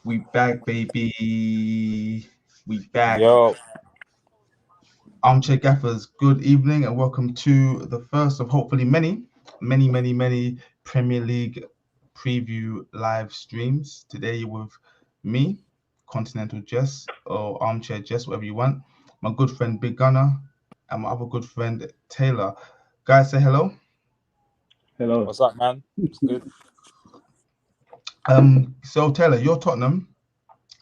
We back, baby. We back. Yo, Armchair Gaffers, good evening and welcome to the first of hopefully many Premier League preview live streams. Today you're with me, Continental Jess, or Armchair Jess, whatever you want. My good friend Big Gunner, and my other good friend Taylor. Guys, say hello. Hello. what's up, man? It's good. So Taylor, you're Tottenham.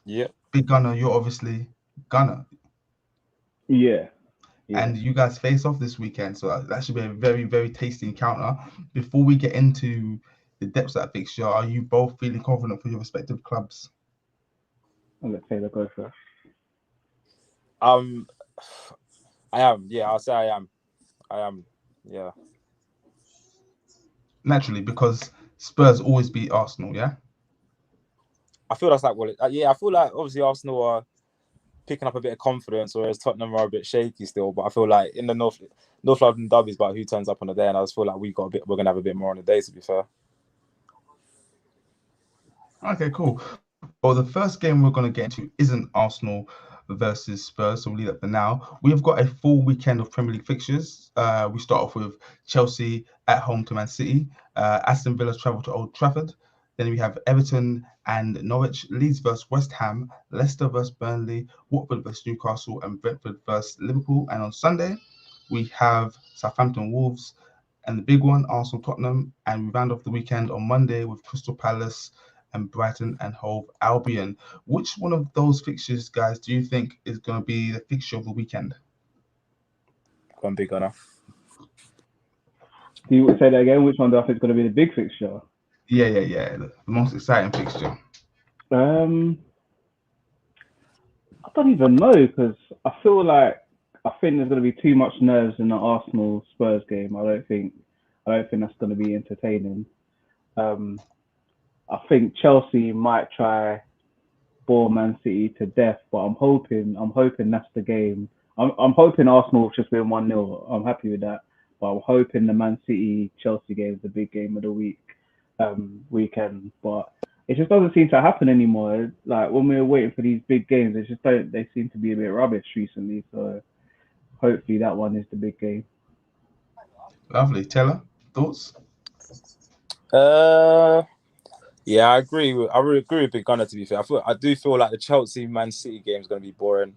Yeah. Big Gunner, you're obviously Gunner. Yeah. And you guys face off this weekend, so that should be a very tasty encounter. Before we get into the depths of that fixture, are you both feeling confident for your respective clubs? I'll let Taylor go first. I am. Yeah, I'll say I am. Yeah. Naturally, because Spurs always beat Arsenal, yeah? I feel that's like I feel like obviously Arsenal are picking up a bit of confidence, whereas Tottenham are a bit shaky still. But I feel like in the North London derby is about who turns up on the day, and I just feel like we're gonna have a bit more on the day. To be fair. Okay, cool. Well, the first game we're going to get into isn't Arsenal versus Spurs, so we'll leave that for now. We've got a full weekend of Premier League fixtures. We start off with Chelsea at home to Man City. Aston Villa travel to Old Trafford. Then we have Everton and Norwich, Leeds versus West Ham, Leicester versus Burnley, Watford versus Newcastle, and Brentford versus Liverpool. And on Sunday, we have Southampton Wolves and the big one, Arsenal Tottenham. And we round off the weekend on Monday with Crystal Palace and Brighton and Hove Albion. Which one of those fixtures, guys, do you think is going to be the fixture of the weekend? Go on, Big Gunner. Do you say that again? Which one do I think is going to be the big fixture? Yeah. The most exciting fixture. I don't even know because I think there's going to be too much nerves in the Arsenal Spurs game. I don't think that's going to be entertaining. I think Chelsea might try bore Man City to death, but I'm hoping that's the game. I'm hoping Arsenal will just win 1-0. I'm happy with that. But I'm hoping the Man City Chelsea game is the big game of the weekend. But it just doesn't seem to happen anymore. Like when we were waiting for these big games, they seem to be a bit rubbish recently. So hopefully that one is the big game. Lovely. Taylor, thoughts? Yeah, I agree with Big Gunner. To be fair, I do feel like the Chelsea Man City game is going to be boring.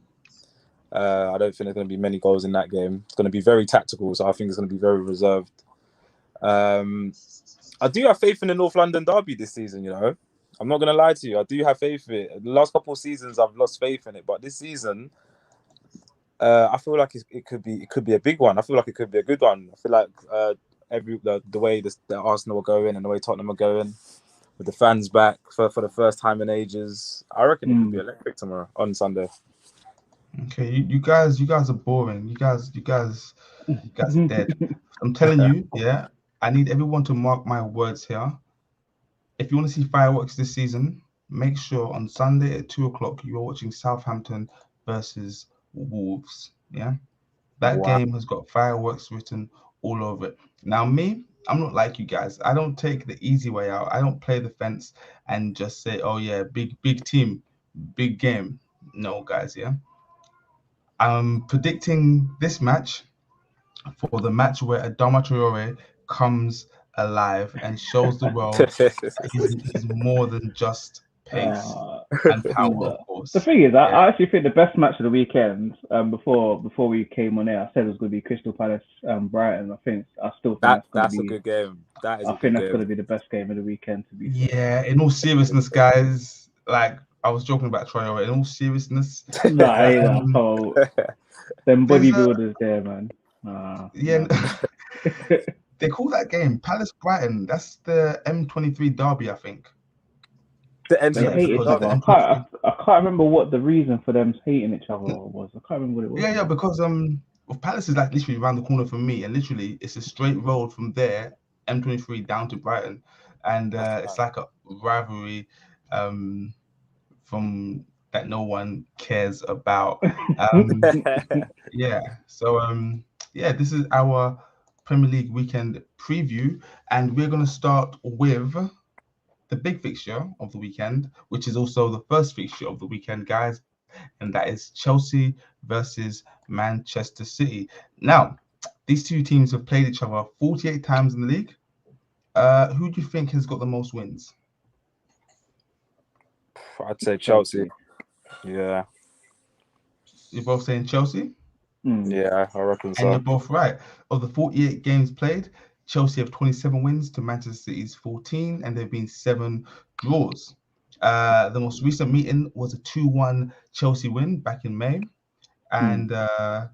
I don't think there's going to be many goals in that game. It's going to be very tactical, so I think it's going to be very reserved. I do have faith in the North London derby this season. You know, I'm not going to lie to you. I do have faith in it. The last couple of seasons, I've lost faith in it, but this season, I feel like it could be a big one. I feel like it could be a good one. I feel like the way the Arsenal are going and the way Tottenham are going, with the fans back for the first time in ages, I reckon it could be electric tomorrow on Sunday. Okay, you guys are boring. You guys are dead. I'm telling you, yeah. I need everyone to mark my words here. If you want to see fireworks this season, make sure on Sunday at 2:00 you are watching Southampton versus Wolves. Yeah, that game has got fireworks written all over it. Now, me, I'm not like you guys. I don't take the easy way out. I don't play the fence and just say, "Oh yeah, big team, big game." No, guys, yeah. I'm predicting this match for the match where Adama Traore comes alive and shows the world he's more than just pace and power, of course. The thing is, I actually think the best match of the weekend, before we came on air, I said it was going to be Crystal Palace Brighton. I still think that's a good game. I think that's going to be the best game of the weekend. To be fair. In all seriousness, guys, like I was joking about Traore. In all seriousness, them bodybuilders there, man. Yeah. They call that game Palace Brighton. That's the M23 derby, I think. They hate each other. I can't remember what the reason for them hating each other was. I can't remember what it was. Yeah, because Palace is like literally around the corner from me, and literally it's a straight road from there, M23 down to Brighton, and it's like a rivalry from that no one cares about. Yeah. So this is our Premier League weekend preview, and we're going to start with the big fixture of the weekend, which is also the first fixture of the weekend, guys, and that is Chelsea versus Manchester City. Now, these two teams have played each other 48 times in the league. Who do you think has got the most wins? I'd say Chelsea. Yeah. You're both saying Chelsea? Yeah, I reckon so. And you're both right. Of the 48 games played, Chelsea have 27 wins to Manchester City's 14, and there have been 7 draws. The most recent meeting was a 2-1 Chelsea win back in May. And, I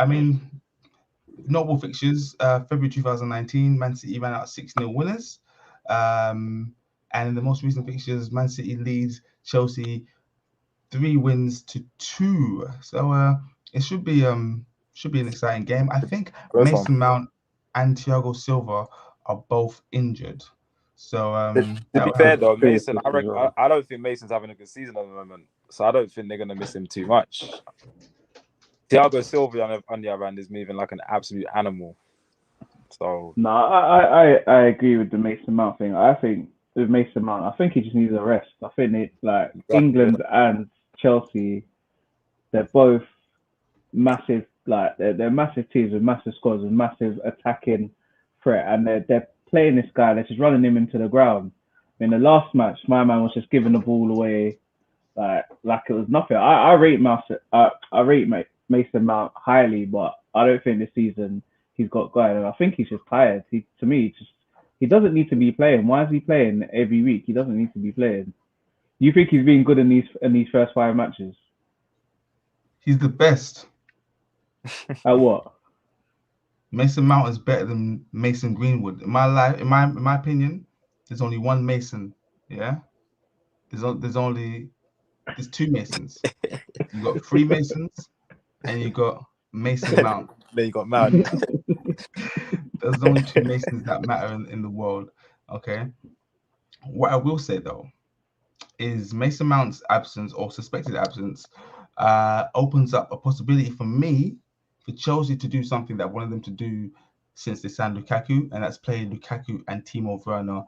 mean, notable fixtures, February 2019, Man City ran out 6-0 winners. And in the most recent fixtures, Man City leads Chelsea 3 wins to 2. So it should be an exciting game. I think Mason Mount and Thiago Silva are both injured. So to be fair though, Mason, I don't think Mason's having a good season at the moment. So I don't think they're gonna miss him too much. Thiago Silva on the other hand is moving like an absolute animal. So no, I agree with the Mason Mount thing. I think with Mason Mount, I think he just needs a rest. I think England and Chelsea, they're both massive, like they're massive teams with massive squads with massive attacking threat, and they're playing this guy. They're just running him into the ground. In the last match, my man was just giving the ball away like it was nothing. I rate Mason Mount highly, but I don't think this season he's got going. And I think he's just tired. He doesn't need to be playing. Why is he playing every week? He doesn't need to be playing. You think he's been good in these first 5 matches? He's the best. At what? Mason Mount is better than Mason Greenwood. In my opinion, there's only one Mason. Yeah, there's 2 Masons. You got 3 Masons, and you got Mason Mount. Then you got Mount. There's only 2 Masons that matter in the world. Okay. What I will say though is Mason Mount's absence or suspected absence opens up a possibility for Chelsea to do something that I wanted them to do since they signed Lukaku, and that's play Lukaku and Timo Werner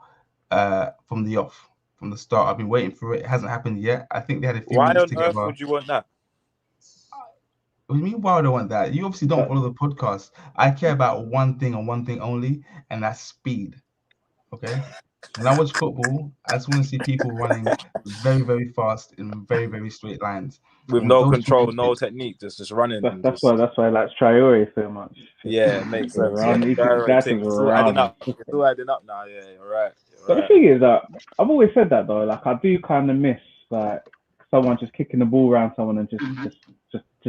from the start. I've been waiting for it. It hasn't happened yet. I think they had a few weeks together. Why on earth would you want that? What do you mean, why would I want that? You obviously don't follow the podcast. I care about one thing and one thing only, and that's speed. Okay? When I watch football, I just want to see people running very, very fast in very, very straight lines. With no control, no technique, just running. That's why I like Traore so much. Yeah, it makes sense. It's all adding up. It's all adding up now. Yeah, you're right. But the thing is that I've always said that though. Like I do kind of miss like someone just kicking the ball around someone and just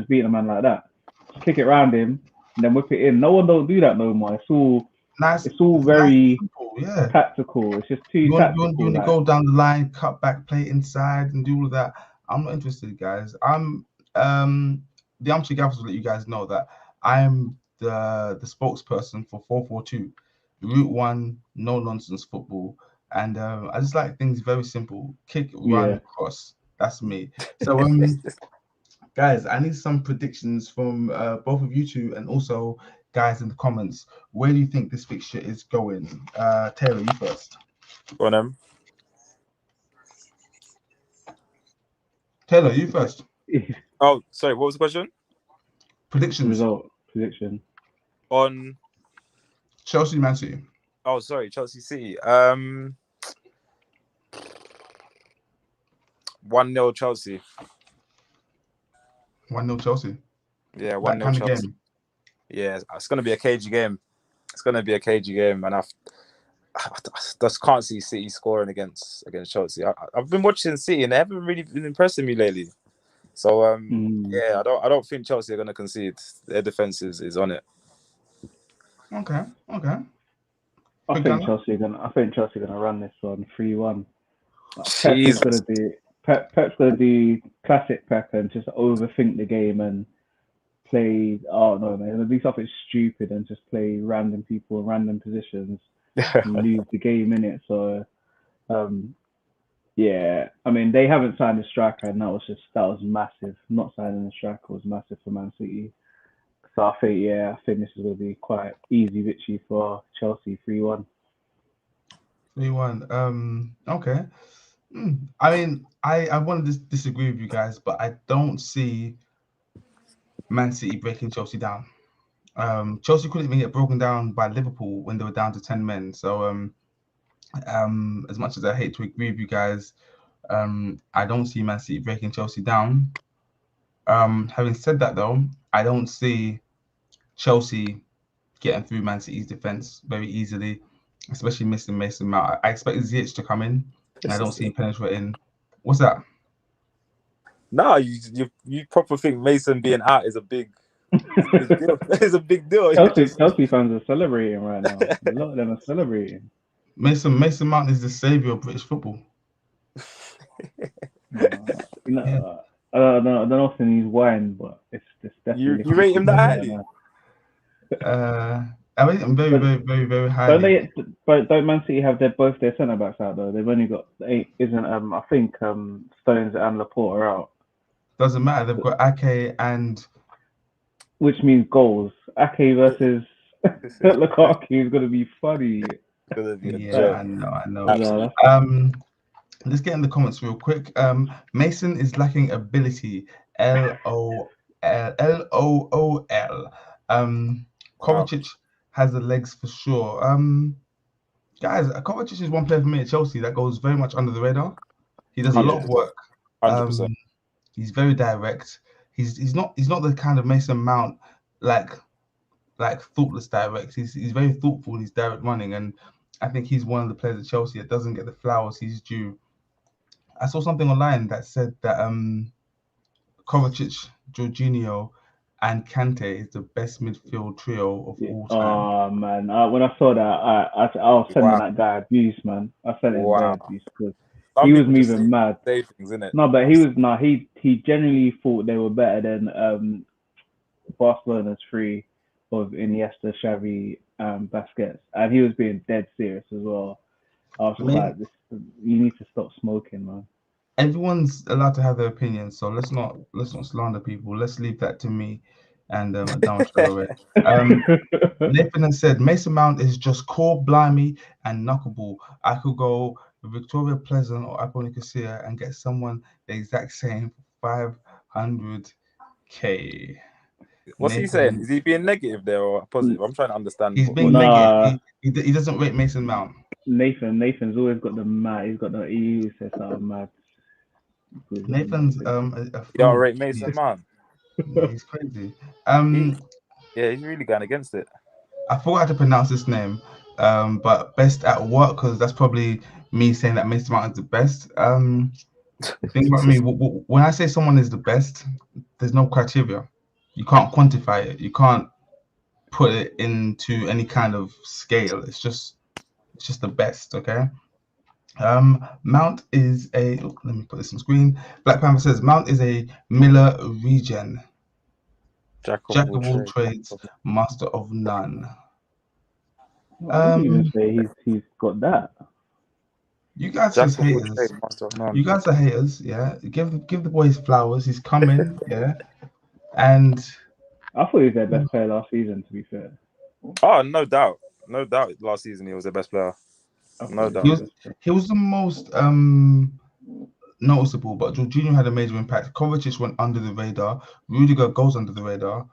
beating a man like that. Just kick it around him and then whip it in. No one don't do that no more. It's all nice. It's all very tactical. It's just too tactical. You want to go down the line, cut back, play inside, and do all of that. I'm not interested, guys. I'm the Armchair Gaffers will let you guys know that I'm the spokesperson for 4-4-2, Route 1, no nonsense football, and I just like things very simple: kick, run, cross. That's me. So guys, I need some predictions from both of you two, and also guys in the comments. Where do you think this fixture is going? Taylor, you first. Go on, then. Taylor, you first. Oh, sorry. What was the question? Predictions. Prediction. On Chelsea, Man City. Oh, sorry, Chelsea City. 1-0 Chelsea. 1-0 Chelsea. Yeah, 1-0 Chelsea. Game. Yeah, it's gonna be a cagey game. And I just can't see City scoring against Chelsea. I've been watching City and they haven't really been impressing me lately. So yeah, I don't think Chelsea are gonna concede. Their defense is on it. Okay. I think Chelsea gonna run this one 3-1. Pep's gonna do classic Pep and just overthink the game and play. Oh no, man! It'll do something stupid and just play random people in random positions and lose the game in it. So, yeah. I mean, they haven't signed a striker, and that was massive. Not signing a striker was massive for Man City. So I think this is gonna be quite easy victory for Chelsea 3-1. 3-1. Okay. I mean, I want to disagree with you guys, but I don't see Man City breaking Chelsea down. Chelsea couldn't even get broken down by Liverpool when they were down to 10 men. So as much as I hate to agree with you guys, I don't see Man City breaking Chelsea down. Having said that, though, I don't see Chelsea getting through Man City's defense very easily, especially missing Mason Mount. I expect Ziyech to come in, and I don't see him penetrating. What's that? No, you proper think Mason being out is a big deal. It's a big deal. Chelsea fans are celebrating right now. A lot of them are celebrating. Mason Mount is the savior of British football. I don't know if he needs wine, but it's definitely. You rate him that highly? I rate him very, very, very, very highly. Don't Man City have both their centre backs out though? They've only got 8. I think Stones and Laporte are out. Doesn't matter. They've got Ake and. Which means goals. Ake versus Lukaku is going to be funny. I know. Let's get in the comments real quick. Mason is lacking ability. LOL. Kovacic has the legs for sure. Guys, Kovacic is one player for me at Chelsea that goes very much under the radar. He does a lot of work. 100%. He's very direct. He's not the kind of Mason Mount like thoughtless direct. He's very thoughtful. He's direct running, and I think he's one of the players at Chelsea that doesn't get the flowers he's due. I saw something online that said that Kovacic, Jorginho, and Kante is the best midfield trio of all time. Oh man, when I saw that, I was sending that guy abuse, man. I sent him abuse because he was moving mad. Things, innit? No, but he genuinely thought they were better than Barcelona's 3 of Iniesta, Xavi, Busquets, and he was being dead serious as well. I was like, you need to stop smoking, man. Everyone's allowed to have their opinions, so let's not slander people. Let's leave that to me and down straight away. Nathan has said Mason Mount is just core, blimey, and knuckleball. I could go Victoria Pleasant or Apple Nicosia and get someone the exact same for 500k. What's he saying? Is he being negative there or positive? I'm trying to understand. He's being negative. He doesn't rate Mason Mount. Nathan's always got the mad. He says something mad. Nathan's Y'all rate Mason Mount. Yeah, he's crazy. He's really going against it. I forgot how to pronounce this name. But best at work, because that's probably me saying that Mason Mount is the best. Think about me. When I say someone is the best, there's no criteria. You can't quantify it. You can't put it into any kind of scale. It's just the best. Okay. Mount is a. Let me put this on screen. Black Panther says Mount is a Miller regen. Jack of all trades, master of none. I didn't even say he's got that. You guys are haters. You guys are haters. Yeah. Give the boy his flowers. He's coming. Yeah. And I thought he was their best player last season, to be fair. Oh, no doubt. No doubt last season he was their best player. No doubt. He was the most noticeable, but Jorginho had a major impact. Kovacic went under the radar. Rudiger goes under the radar.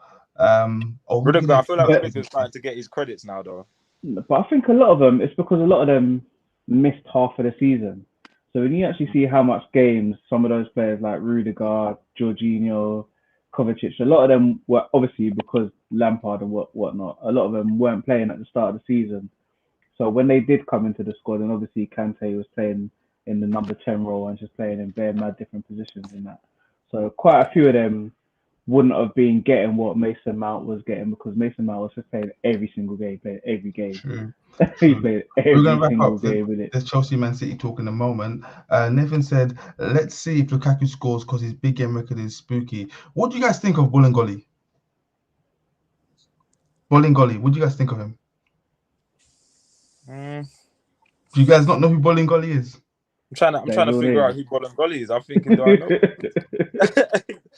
Rudiger, I feel like Rudiger's starting to get his credits now, though. But I think a lot of them, it's because a lot of them missed half of the season. So when you actually see how much games some of those players like Rudiger, Jorginho, Kovacic, a lot of them were obviously because Lampard and whatnot, a lot of them weren't playing at the start of the season. So when they did come into the squad, and obviously Kante was playing in the number 10 role and just playing in very mad different positions in that. So quite a few of them wouldn't have been getting what Mason Mount was getting because Mason Mount was just playing every single game, played every game. True. He played every single game with it. There's Chelsea Man City talk in a moment. Nathan said, let's see if Lukaku scores because his big game record is spooky. What do you guys think of Bolingoli? What do you guys think of him? Do you guys not know who Bolingoli is? I'm trying to figure out who Bolingoli is. I'm thinking, do I know?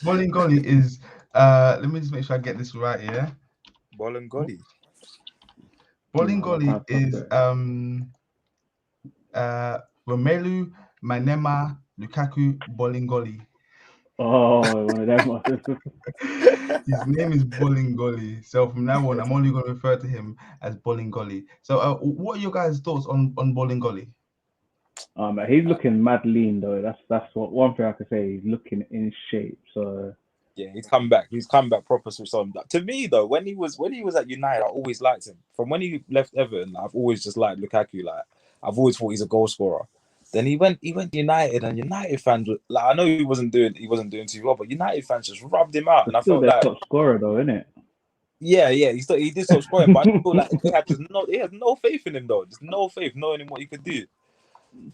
Bolingoli is let me just make sure I get this right here. Bolingoli is Romelu, Manema, Lukaku, Bolingoli. Oh, one of them. His name is Bolingoli. So from now on, I'm only going to refer to him as Bolingoli. So what are your guys' thoughts on Bolingoli? He's looking mad lean though. That's what one thing I can say. He's looking in shape. So yeah, he's come back. He's come back proper switched on. To me though, when he was at United, I always liked him. From when he left Everton, I've always just liked Lukaku. Like I've always thought he's a goal scorer. Then he went to United, and United fans like I know he wasn't doing too well, but United fans just rubbed him out, and I still felt their like top scorer though, isn't it? yeah, he did stop scoring, but I feel like they had no faith in him though. Just no faith, knowing him what he could do.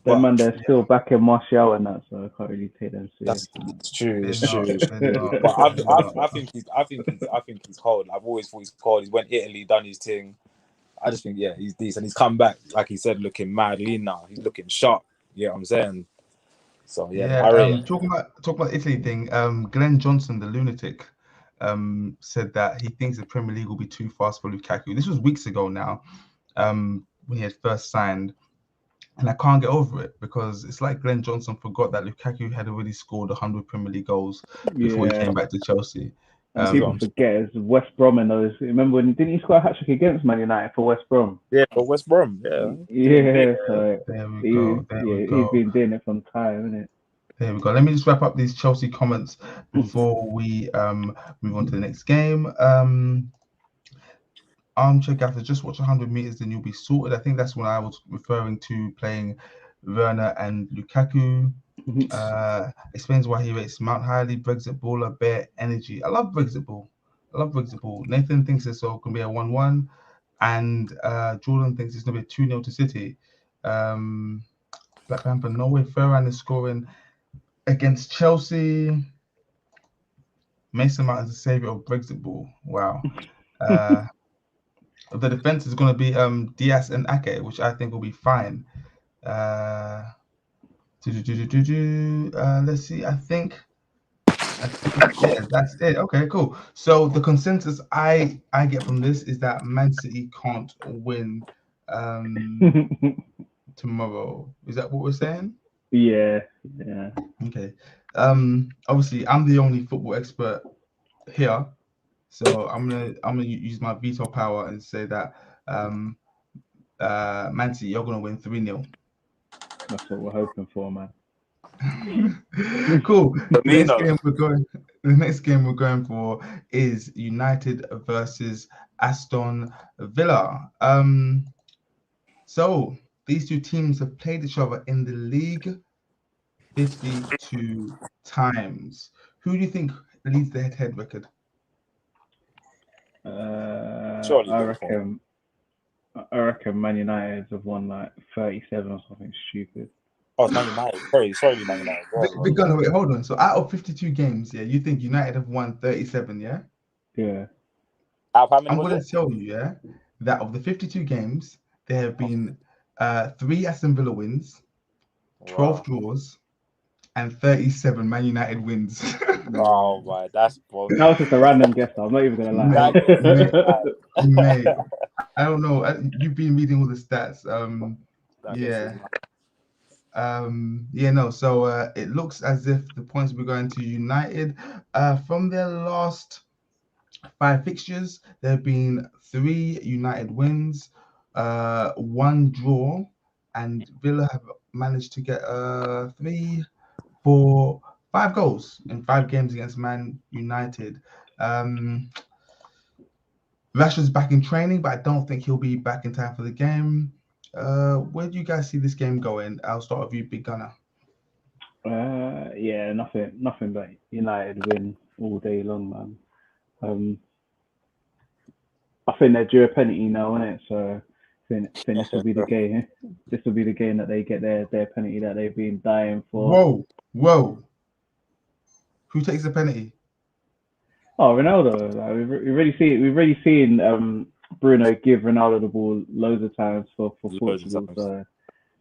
Them man, they're still back in Martial and that, so I can't really take them serious. That's true. It's They're true. not. But I think he's cold. I've always thought he's cold. He's went Italy, done his thing. I just think he's decent. He's come back, like he said, looking mad lean now. He's looking sharp. You know what I'm saying? So talking about Italy thing. Glenn Johnson, the lunatic, said that he thinks the Premier League will be too fast for Lukaku. This was weeks ago now, when he had first signed. And I can't get over it because it's like Glenn Johnson forgot that Lukaku had already scored 100 Premier League goals before he came back to Chelsea. And people forget it's West Brom and those. Remember when didn't he score a hat-trick against Man United for West Brom? Yeah, for West Brom. Yeah. So there we go. He's been doing it from time, isn't it? There we go. Let me just wrap up these Chelsea comments before we move on to the next game. Armchair Gaffers, just watch 100 meters, then you'll be sorted. I think that's when I was referring to playing Werner and Lukaku. Explains why he rates Mount highly. Brexit baller, bare energy. I love Brexit ball. Nathan thinks it's going to be a 1-1, and Jordan thinks it's going to be a 2-0 to City. Black Panther, no way. Ferran is scoring against Chelsea. Mason Mount is the savior of Brexit ball. Wow. The defense is going to be Diaz and Ake, which I think will be fine. Let's see. I think that's it. Okay, cool. So the consensus I get from this is that Man City can't win tomorrow. Is that what we're saying? Yeah. Okay. Obviously, I'm the only football expert here. So I'm gonna use my veto power and say that Man City, you're gonna win 3-0. That's what we're hoping for, man. Cool. The next game we're going for is United versus Aston Villa. So these two teams have played each other in the league 52 times. Who do you think leads the head-to-head record? I reckon Man United have won like 37 or something stupid. Oh, it's Man United. Sorry, Man United. Big Gunner, wait, hold on. So out of 52 games, you think United have won 37, yeah? Yeah. How many I'm going to tell you, that of the 52 games, there have been 3 Aston Villa wins, 12 draws, and 37 Man United wins. Oh my, that's bold. That was just a random guess. I'm not even gonna lie. Mate, I don't know. You've been reading all the stats. So it looks as if the points were going to United. From their last 5 fixtures, there have been 3 United wins, 1 draw, and Villa have managed to get 3, 4, 5 goals in 5 games against Man United. Rashford's back in training, but I don't think he'll be back in time for the game. Where do you guys see this game going? I'll start with you, Big Gunner. Nothing but United win all day long, man. I think they're due a penalty now, isn't it? So I think this will be the game. This will be the game that they get their penalty that they've been dying for. Whoa! Who takes the penalty? Oh, Ronaldo. Like, we've already seen Bruno give Ronaldo the ball loads of times for Portugal. So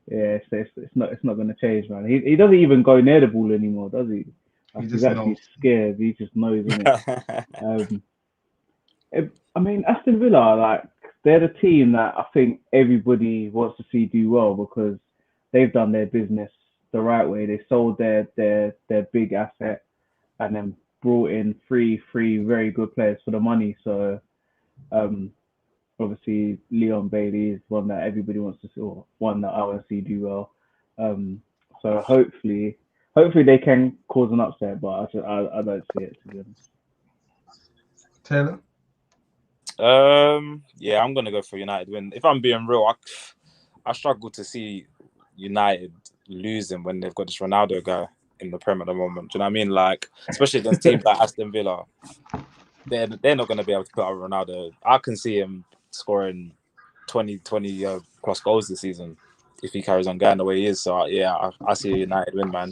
yeah, it's not going to change, man. He doesn't even go near the ball anymore, does he? Like, he's actually knows. Scared. He just knows, isn't it? I mean, Aston Villa, like, they're the team that I think everybody wants to see do well because they've done their business the right way. They sold their big asset and then brought in three very good players for the money. So obviously Leon Bailey is one that everybody wants to see, or one that I want to see do well. So hopefully they can cause an upset, but I don't see it, to be honest. Taylor? Yeah, I'm gonna go for United win. If I'm being real, I struggle to see United losing when they've got this Ronaldo guy in the Prem at the moment. Do you know what I mean? Like, especially against teams like Aston Villa, they're not going to be able to put out Ronaldo. I can see him scoring 20 plus goals this season if he carries on going the way he is. So yeah, I see a United win, man.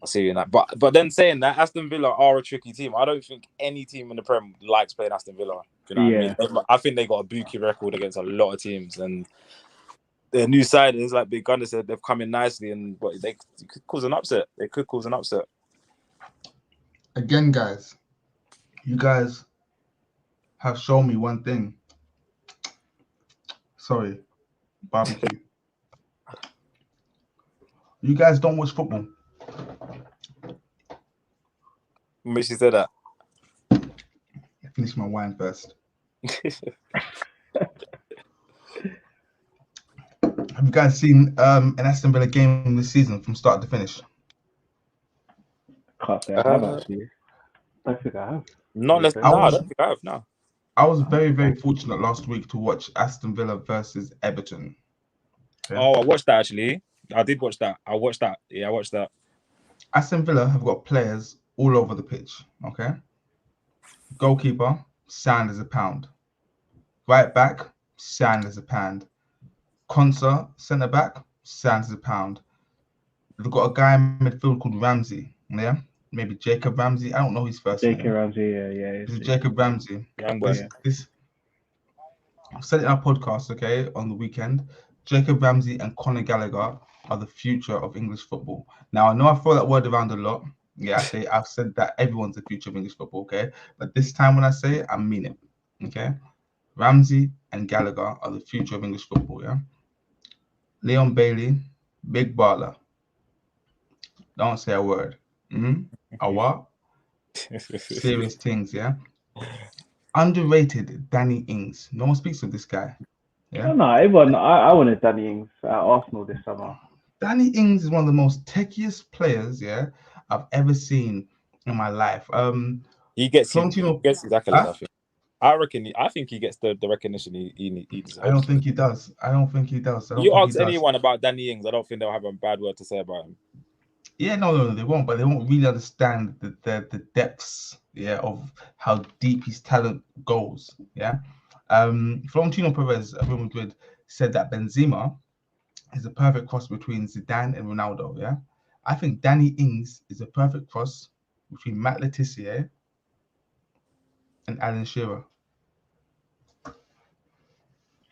I see United. But then saying that, Aston Villa are a tricky team. I don't think any team in the Prem likes playing Aston Villa. Do you know what I mean? I think they got a bookie record against a lot of teams, and their new signings, like Big Gunner said, they've come in nicely, and they could cause an upset. They could cause an upset. Again, guys, you guys have shown me one thing. Sorry, barbecue. You guys don't watch football. Makes you say that. Finish my wine first. Have you guys seen an Aston Villa game this season from start to finish? Can't say I have, actually. I don't think I have. I don't think I have, no. I was very, very fortunate last week to watch Aston Villa versus Everton. Okay. Oh, I watched that, actually. I did watch that. I watched that. Yeah, I watched that. Aston Villa have got players all over the pitch, okay? Goalkeeper, sound as a pound. Right back, sound as a pound. Konsa, centre back, sound as a pound. They've got a guy in midfield called Ramsey, yeah? Maybe Jacob Ramsey. I don't know his first name. Jacob Ramsey, yeah. It's Jacob Ramsey. This I've said it in our podcast, okay, on the weekend. Jacob Ramsey and Conor Gallagher are the future of English football. Now, I know I throw that word around a lot. Yeah, I've said that everyone's the future of English football, okay? But this time when I say it, I mean it, okay? Ramsey and Gallagher are the future of English football, yeah? Leon Bailey, big baller. Don't say a word. A what? Serious things, yeah? Underrated Danny Ings. No one speaks of this guy. Yeah. No, everyone. I wanted Danny Ings at Arsenal this summer. Danny Ings is one of the most techiest players, yeah, I've ever seen in my life. He gets his accolades, I think he gets the recognition he deserves. I don't think he does. You ask anyone about Danny Ings, I don't think they'll have a bad word to say about him. Yeah, no, they won't. But they won't really understand the depths, yeah, of how deep his talent goes. Yeah. Florentino Perez of Real Madrid said that Benzema is a perfect cross between Zidane and Ronaldo. Yeah. I think Danny Ings is a perfect cross between Matt Letizia and Alan Shearer.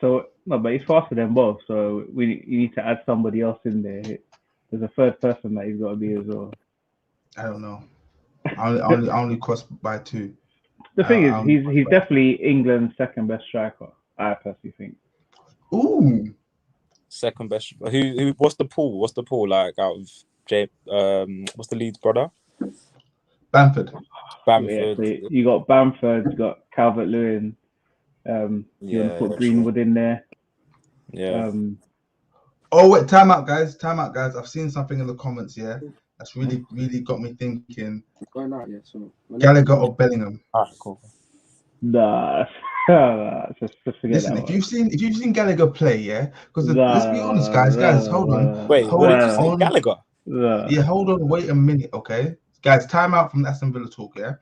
So no, but he's faster than both. So you need to add somebody else in there. There's a third person that he's got to be as well. I don't know. I only cross by two. The thing is, he's definitely England's second best striker. I personally think. Ooh. Second best. Who? What's the pool? What's the pool like out of what's the Leeds brother? Bamford. Yeah, so you got Bamford. You got Calvert-Lewin. You want to put Greenwood in there. Yeah. Oh wait, time out, guys. I've seen something in the comments here that's really got me thinking. Going out, yeah. So Gallagher or Bellingham? Ah, cool. Nah, just forget Listen, that. If you've seen Gallagher play, yeah, because let's be honest, guys, hold on. Wait, what did you say, Gallagher? Yeah, hold on, wait a minute, okay, guys. Time out from the Aston Villa talk, yeah.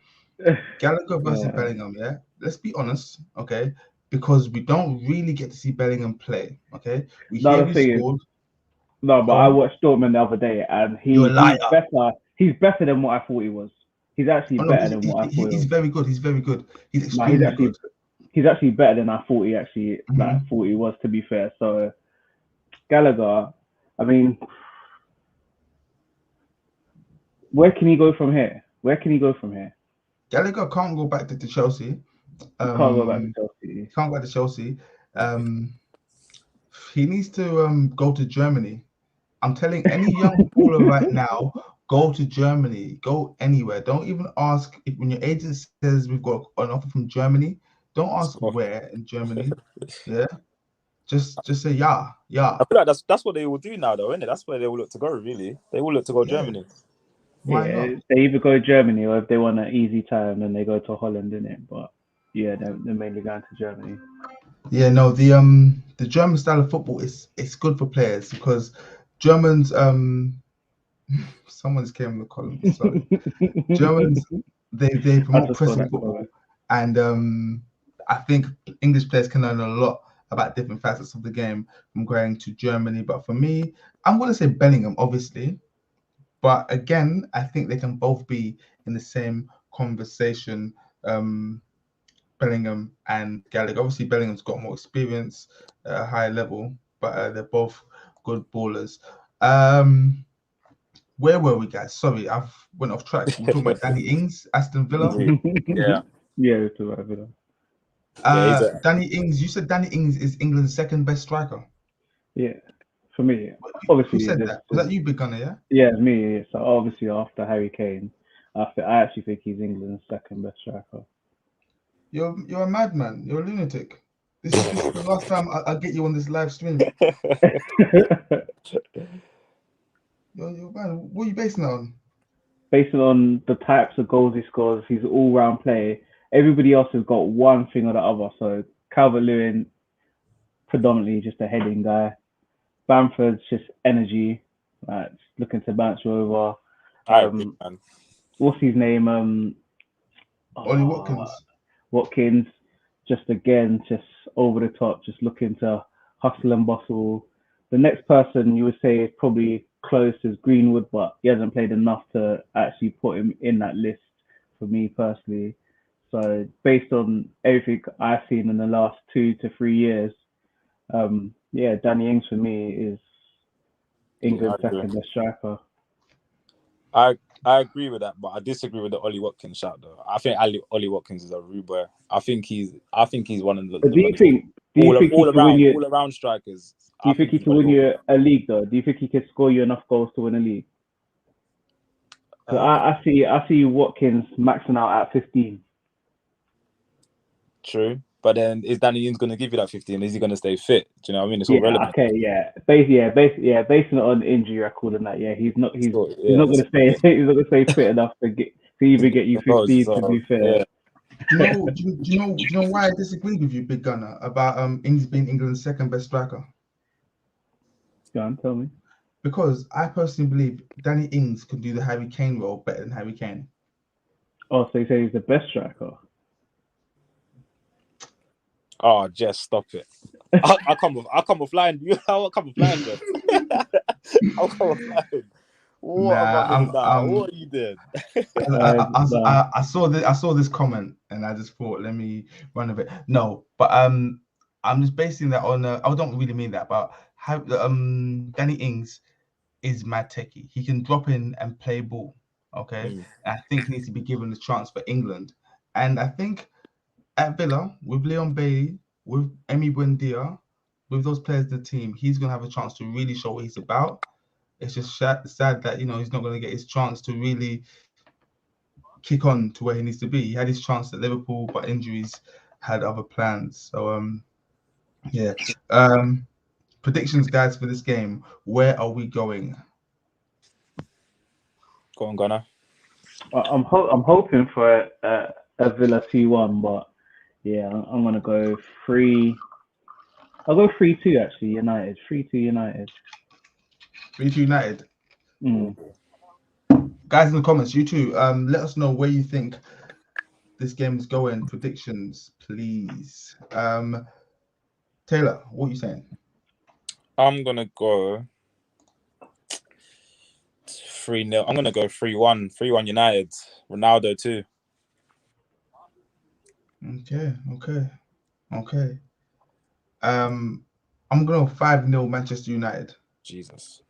Gallagher versus Bellingham, yeah. Let's be honest, okay, because we don't really get to see Bellingham play, okay. We hear he scored. No, but I watched Dortmund the other day, and he's better. He's better than what I thought he was. He's actually better than what I thought he was. He's very good. He's extremely good. He's actually better than I thought he actually thought he was, to be fair. So Gallagher, I mean, where can he go from here? Gallagher can't go back to Chelsea. Can't go back to Chelsea. He needs to go to Germany I'm telling any young baller right now, go to Germany, go anywhere. Don't even ask if when your agent says we've got an offer from Germany. Don't ask where in Germany. Yeah, just say yeah. I feel like that's what they will do now, though, isn't it? That's where they will look to go. Really, they will look to go Germany. Why not? They either go Germany or if they want an easy time, then they go to Holland, innit? But yeah, they're mainly going to Germany. Yeah, no, the German style of football it's good for players because Germans someone just came in the column. Sorry, Germans they promote pressing football, and I think English players can learn a lot about different facets of the game from going to Germany. But for me, I'm going to say Bellingham, obviously. But again, I think they can both be in the same conversation. Bellingham and Gallagher. Obviously, Bellingham's got more experience at a higher level, but they're both good ballers. Where were we, guys? Sorry, I've went off track. We're talking about Danny Ings, Aston Villa. Yeah. It's about Villa. Danny Ings. You said Danny Ings is England's second best striker. Yeah, for me, obviously. Who said that? Was that you, Big Gunner? Yeah. Yeah, me. So obviously, after Harry Kane, I actually think he's England's second best striker. You're a madman. You're a lunatic. This is the last time I get you on this live stream. You're man. What are you basing it on? Based on the types of goals he scores, his all-round play. Everybody else has got one thing or the other. So Calvert-Lewin, predominantly just a heading guy. Bamford's just energy, looking to bounce you over. What's his name? Ollie Watkins. Watkins, just over the top, just looking to hustle and bustle. The next person you would say is probably close is Greenwood, but he hasn't played enough to actually put him in that list for me personally. So based on everything I've seen in the last 2 to 3 years, Danny Ings for me is England's second best striker. I agree with that, but I disagree with the Ollie Watkins shout though. I think Ollie Watkins is a rude boy. I think he's one of the. Do you think all around strikers? Do you think he can win you a league though? Do you think he can score you enough goals to win a league? I see Watkins maxing out at 15. True, but then is Danny Ings going to give you that 15? Is he going to stay fit? Do you know what I mean? It's all relevant. Okay, yeah. Basing it on injury record and that, he's not going to stay. He's not going to stay fit enough to even get you 15. To be fair. Yeah. Do you know why I disagree with you, Big Gunner, about Ings being England's second best striker? Go on, tell me. Because I personally believe Danny Ings could do the Harry Kane role better than Harry Kane. Oh, so you say he's the best striker? Oh, just stop it. I'll come with line. I'll come with line, Jeff. I'll come with line. What are you doing? I saw this comment and I just thought, let me run a bit. No, but I'm just basing that on. I don't really mean that, but Danny Ings is mad techie. He can drop in and play ball. Okay, and I think he needs to be given the chance for England. And I think at Villa with Leon Bailey, with Emi Buendia, with those players in the team, he's gonna have a chance to really show what he's about. It's just sad that he's not going to get his chance to really kick on to where he needs to be. He had his chance at Liverpool, but injuries had other plans. So predictions, guys, for this game. Where are we going? Go on, Gunnar. I'm hoping for a Villa 2-1, but I'm gonna go 3. I'll go 3-2 actually. United 3-2 United. 3-2 United. Guys in the comments, you too. Let us know where you think this game is going. Predictions, please. Taylor, what are you saying? I'm gonna go 3-0. I'm gonna go 3-1. 3-1 United. Ronaldo too. Okay. I'm going 5-0 Manchester United. Jesus.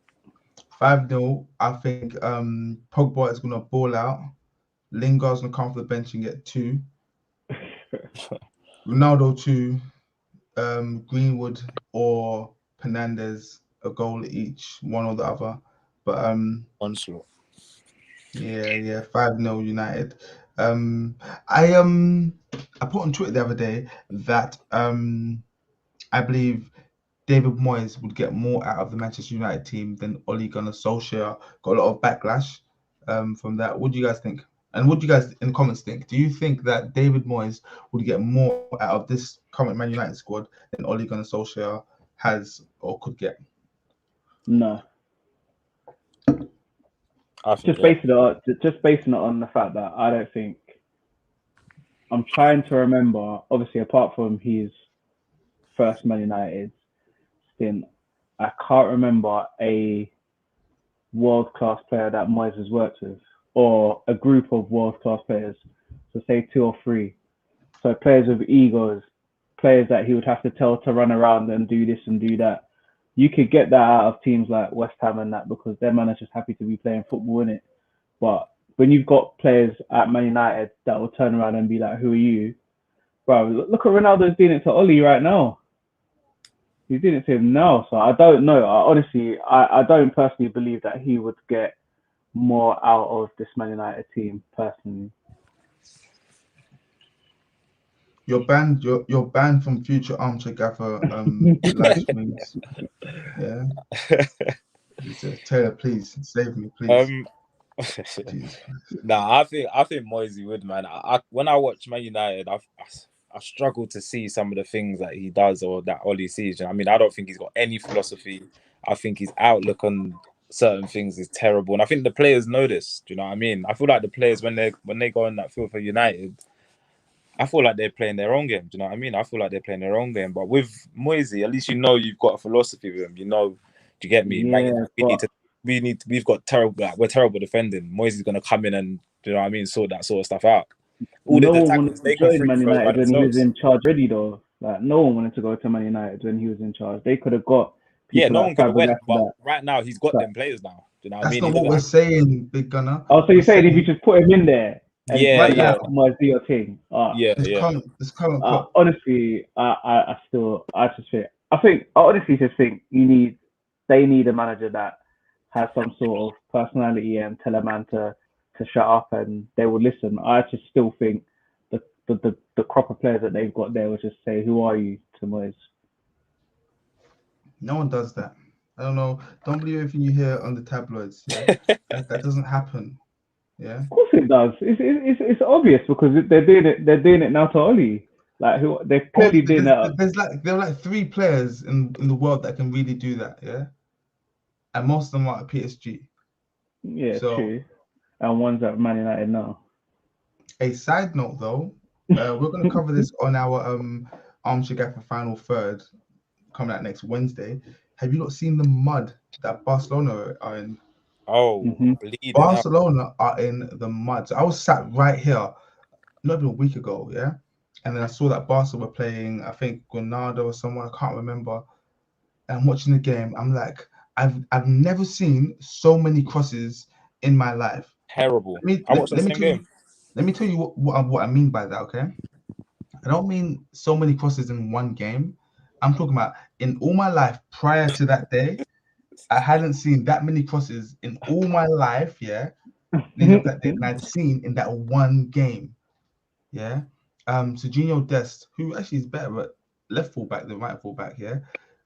5-0. I think Pogba is going to ball out. Lingard's going to come off the bench and get 2. Ronaldo 2. Greenwood or Fernandes a goal each, one or the other. But Onslaught. yeah, 5-0 United. I put on Twitter the other day that I believe David Moyes would get more out of the Manchester United team than Ole Gunnar Solskjaer. Got a lot of backlash from that. What do you guys think? And what do you guys in the comments think? Do you think that David Moyes would get more out of this current Man United squad than Ole Gunnar Solskjaer has or could get? No. Just basing it on the fact that I don't think. I'm trying to remember. Obviously, apart from his first Man United stint, I can't remember a world-class player that Moyes has worked with, or a group of world-class players. So say 2 or 3. So players with egos, players that he would have to tell to run around and do this and do that. You could get that out of teams like West Ham and that because their manager's happy to be playing football, innit? But when you've got players at Man United that will turn around and be like, who are you? Bro, look at Ronaldo's doing it to Oli right now. He's doing it to him now. So I don't know. I don't personally believe that he would get more out of this Man United team, personally. You're banned from future Armchair Gaffer live streams. Yeah. Taylor, please save me, please. Nah, I think Moisey would, man. When I watch Man United, I struggle to see some of the things that he does or that Oli sees. I mean, I don't think he's got any philosophy. I think his outlook on certain things is terrible, and I think the players know this. Do you know what I mean? I feel like the players when they go in that field for United, I feel like they're playing their own game. Do you know what I mean? I feel like they're playing their own game. But with Moisey, at least you know you've got a philosophy with him. You know, do you get me? Yeah, We've got terrible. Like, we're terrible defending. Moisey's gonna come in and, do you know what I mean, sort that sort of stuff out. All no one wanted to join Man United when he was in charge already, though. Like, no one wanted to go to Man United when he was in charge. They could have got people. No one could have went, but right now he's got them players now. Do you know what I mean? That's not what we're saying, Big Gunner. Oh, so you're saying if you just put him in there? And yeah. Might do your thing. This current honestly, I honestly just think they need a manager that has some sort of personality and tell a man to shut up and they will listen. I just still think the crop of players that they've got there will just say, "Who are you?" to Moyes. No one does that. I don't know. Don't believe everything you hear on the tabloids. Yeah? that doesn't happen. Yeah. Of course it does. It's obvious because they're doing it. They're doing it now to Oli. Like they're clearly doing that. There are like 3 players in the world that can really do that. Yeah. And most of them are at PSG. Yeah, true. And one's at Man United now. A side note, though, we're going to cover this on our Armchair Gaffer Final Third coming out next Wednesday. Have you not seen the mud that Barcelona are in? Oh, Barcelona are in the mud. So I was sat right here, not even a week ago, yeah? And then I saw that Barca were playing, I think, Granada or someone, I can't remember. And I'm watching the game. I'm like, I've never seen so many crosses in my life. Terrible. Let me tell you what I mean by that, okay? I don't mean so many crosses in one game. I'm talking about in all my life prior to that day, I hadn't seen that many crosses in all my life, yeah, leading up that day, and I'd seen in that one game, yeah. Serginho Dest, who actually is better at left fullback than right fullback, yeah,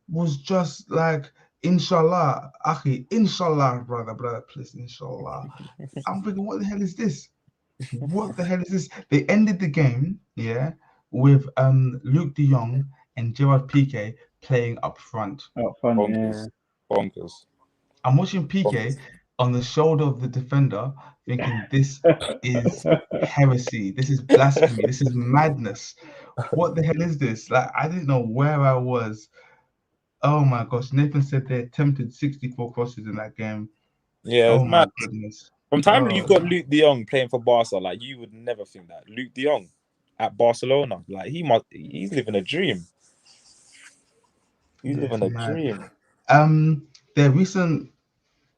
was just like, Inshallah, Akhi, Inshallah, brother, please, Inshallah. I'm thinking, what the hell is this? What the hell is this? They ended the game, yeah, with Luke De Jong and Gerard Piqué playing up front. Bonkers. I'm watching Piqué on the shoulder of the defender, thinking this is heresy, this is blasphemy, this is madness. What the hell is this? Like, I didn't know where I was. Oh my gosh! Nathan said they attempted 64 crosses in that game. Yeah, oh my goodness. From time you've got Luke De Jong playing for Barca, like you would never think that. Luke De Jong at Barcelona, like he's living a dream. He's living a dream. Their recent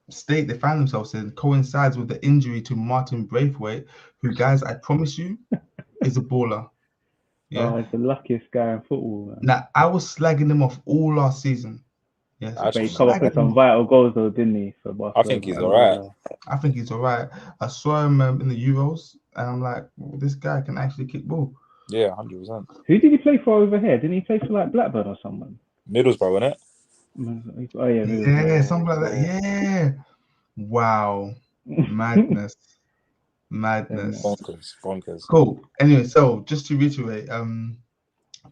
state they found themselves in coincides with the injury to Martin Braithwaite, who, guys, I promise you, is a baller. Yeah, he's the luckiest guy in football, man. Now, I was slagging him off all last season. Yes, But he Actually, come up with some vital goals though, didn't he? For Barcelona. I think he's alright. I think he's alright. I saw him in the Euros, and I'm like, this guy can actually kick ball. Yeah, 100%. Who did he play for over here? Didn't he play for like Blackburn or someone? Middlesbrough, innit? Oh yeah, Yeah, something like that. Yeah. Wow. Madness. Madness. Bonkers. Cool. Anyway, so just to reiterate,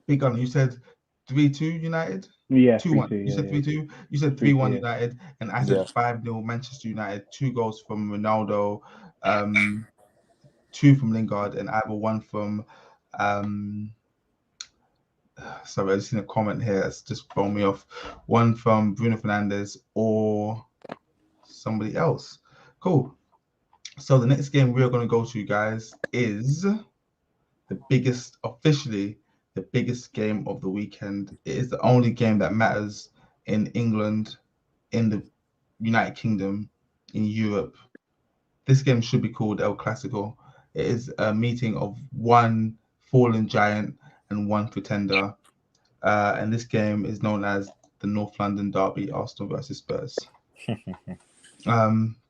Big Gun, you said 3-2 United? Yeah, 2-1. 3-2. You said 3-2. You said 3-2, 3-1 yeah. United, and I said 5-0 Manchester United. 2 goals from Ronaldo, 2 from Lingard, and either 1 from sorry, I just seen a comment here that's just thrown me off. 1 from Bruno Fernandes or somebody else. Cool. So the next game we're going to go to, guys, is officially the biggest game of the weekend. It is the only game that matters in England, in the United Kingdom, in Europe. This game should be called El Clasico. It is a meeting of one fallen giant and one pretender. And this game is known as the North London Derby, Arsenal versus Spurs.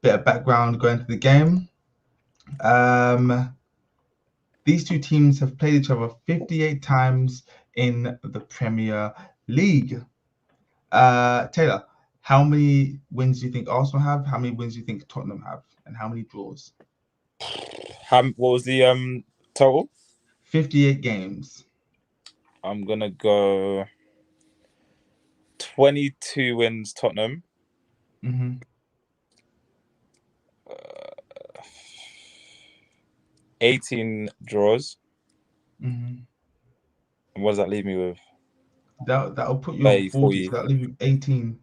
Bit of background going to the game. These two teams have played each other 58 times in the Premier League. Taylor, how many wins do you think Arsenal have? How many wins do you think Tottenham have? And how many draws? What was the total? 58 games. I'm going to go 22 wins Tottenham. Mm-hmm. 18 draws. Mm-hmm. And what does that leave me with? That'll put you on 40. So that'll leave you 18.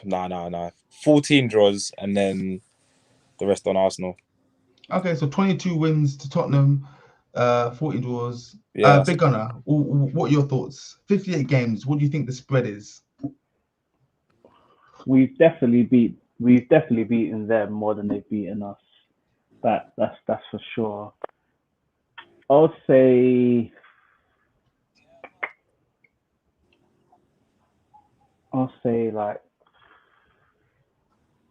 Nah. 14 draws and then the rest on Arsenal. Okay, so 22 wins to Tottenham, 14 draws. Yeah, Big Gunner, what are your thoughts? 58 games. What do you think the spread is? We've definitely beaten them more than they've beaten us. That's for sure. I'll say like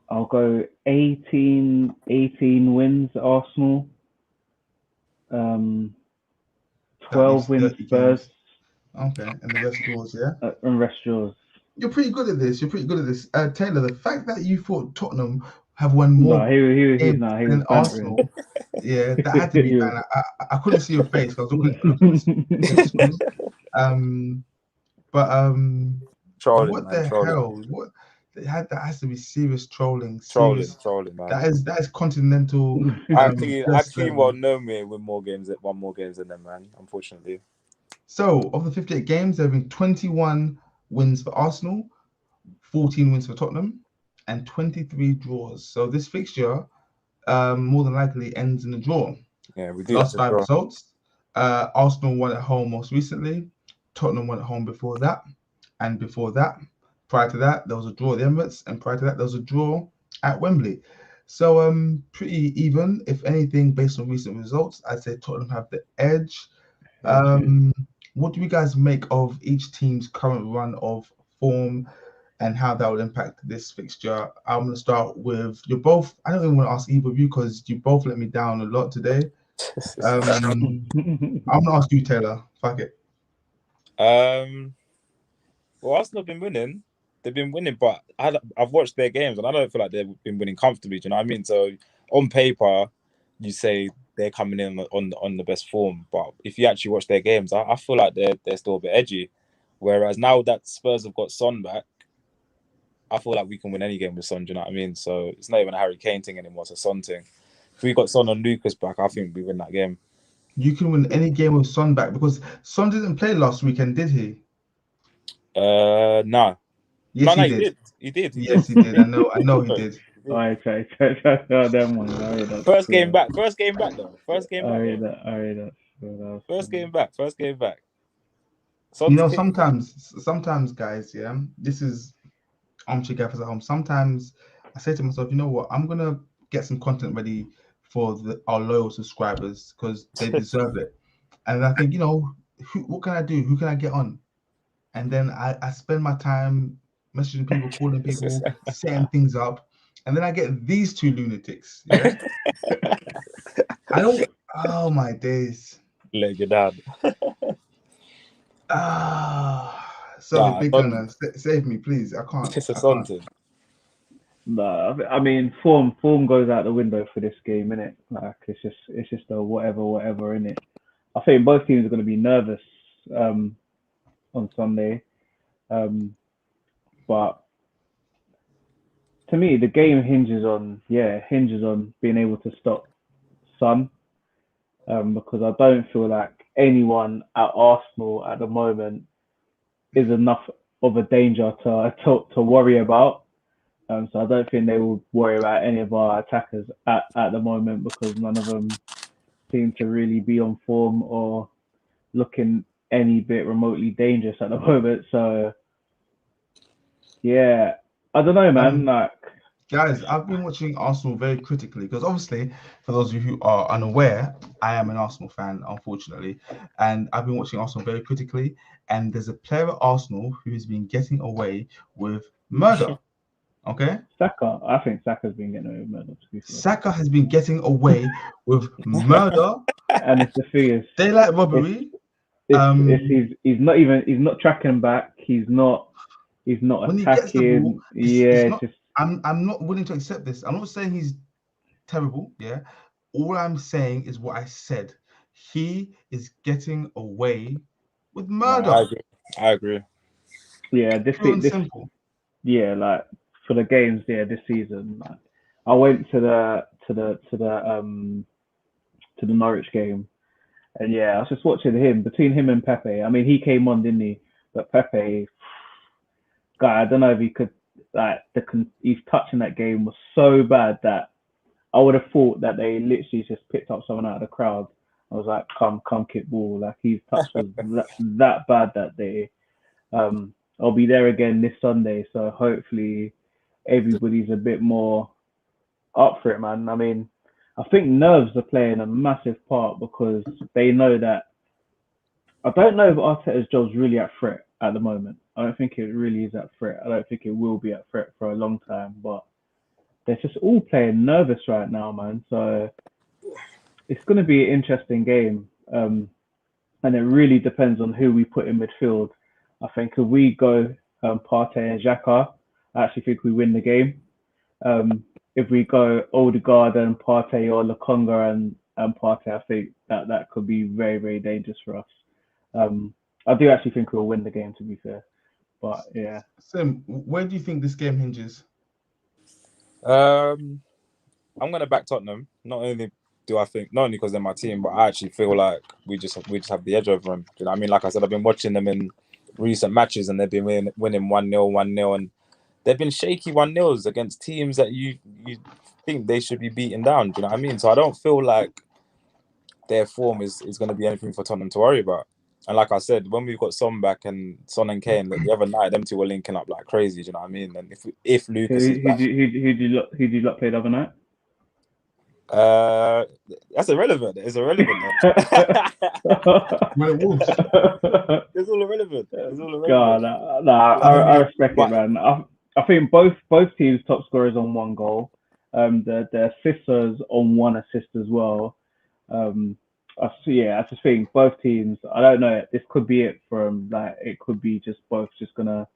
I'll go 18 wins Arsenal. 12 wins Spurs. Games. Okay, and the rest draws, yeah? And rest draws. You're pretty good at this. Taylor, the fact that you thought Tottenham have won more games than Arsenal, yeah, that had to be bad. I couldn't see your face. I was looking. Trolling, what man, the trolling. hell? What that has to be serious trolling. Trolling, man. That is continental. Our team will know me with won more games than them, man. Unfortunately. So of the 58 games, there have been 21 wins for Arsenal, 14 wins for Tottenham, and 23 draws. So this fixture more than likely ends in a draw. Yeah, we do. Last 5 results. Arsenal won at home most recently. Tottenham won at home before that. And before that, prior to that, there was a draw at the Emirates. And prior to that, there was a draw at Wembley. So pretty even. If anything, based on recent results, I'd say Tottenham have the edge. What do you guys make of each team's current run of form and how that will impact this fixture? I'm going to start with you both. I don't even want to ask either of you because you both let me down a lot today. I'm going to ask you, Taylor. Fuck it. Well, Arsenal have been winning. They've been winning, but I've watched their games and I don't feel like they've been winning comfortably. Do you know what I mean? So on paper, you say they're coming in on the best form, but if you actually watch their games, I feel like they're still a bit edgy. Whereas now that Spurs have got Son back, I feel like we can win any game with Son. Do you know what I mean? So it's not even a Harry Kane thing anymore; it's a Son thing. If we got Son and Lucas back, I think we win that game. You can win any game with Son back because Son didn't play last weekend, did he? No. Yes, he did. He did. Yes, he did. I know he did. Them ones. First game back though. First game back. So sometimes, guys, yeah, this is Armchair Gaffers at home. Sometimes I say to myself, you know what? I'm gonna get some content ready for our loyal subscribers because they deserve it. And I think, what can I do? Who can I get on? and then I spend my time messaging people, calling people, setting things up, and then I get these two lunatics. Yeah, I don't. Oh my days. Leg it down. Sorry, Nah, big gunner, save me, please. I can't. it's a I can't. something. No, I mean form goes out the window for this game, innit? Like it's just a whatever, innit? I think both teams are going to be nervous on Sunday, but to me the game hinges on being able to stop Son, because I don't feel like anyone at Arsenal at the moment is enough of a danger to worry about. So I don't think they will worry about any of our attackers at the moment, because none of them seem to really be on form or looking any bit remotely dangerous at the moment. So yeah, I don't know, man. Guys, I've been watching Arsenal very critically because obviously, for those of you who are unaware, I am an Arsenal fan, unfortunately, and I've been watching Arsenal very critically. And there's a player at Arsenal who has been getting away with murder. Okay, Saka. I think Saka's been getting away with murder. Saka has been getting away with murder, and it's the thing is daylight robbery. He's not tracking back. He's not when attacking. He gets the ball, it's just. I'm not willing to accept this. I'm not saying he's terrible. Yeah, all I'm saying is what I said. He is getting away with murder. No, I agree. Yeah, Simple. Yeah, like for the games, this season, like, I went to the Norwich game, and yeah, I was just watching him between him and Pepe. I mean, he came on, didn't he? But Pepe, God, I don't know if he could. Like his touch in that game was so bad that I would have thought that they literally just picked up someone out of the crowd. I was like, come kick ball. Like his touch was that bad that day. I'll be there again this Sunday, so hopefully everybody's a bit more up for it, man. I mean, I think nerves are playing a massive part, because they know that. I don't know if Arteta's job's really at threat at the moment. I don't think it really is at threat. I don't think it will be at threat for a long time, but they're just all playing nervous right now, man. So it's going to be an interesting game, and it really depends on who we put in midfield. I think if we go Partey and Xhaka, I actually think we win the game. If we go Odegaard and Partey, or Lokonga and Partey, I think that could be very, very dangerous for us. I do actually think we'll win the game, to be fair. But yeah. Sim, where do you think this game hinges? I'm gonna back Tottenham. Not only because they're my team, but I actually feel like we just have the edge over them. Do you know what I mean? Like I said, I've been watching them in recent matches, and they've been winning 1-0, 1-0, and they've been shaky 1-0s against teams that you think they should be beaten down. Do you know what I mean? So I don't feel like their form is going to be anything for Tottenham to worry about. And like I said, when we've got Son back and Son and Kane, the other night, them two were linking up like crazy. Do you know what I mean? And if Lucas is back, who do you lot play the other night? that's irrelevant. It's irrelevant. It's all irrelevant. God, I respect it, man. I think both teams' top scorers on 1 goal. The assisters on 1 assist as well. I just think both teams. I don't know. This could be it for them. Like it could be just both just gonna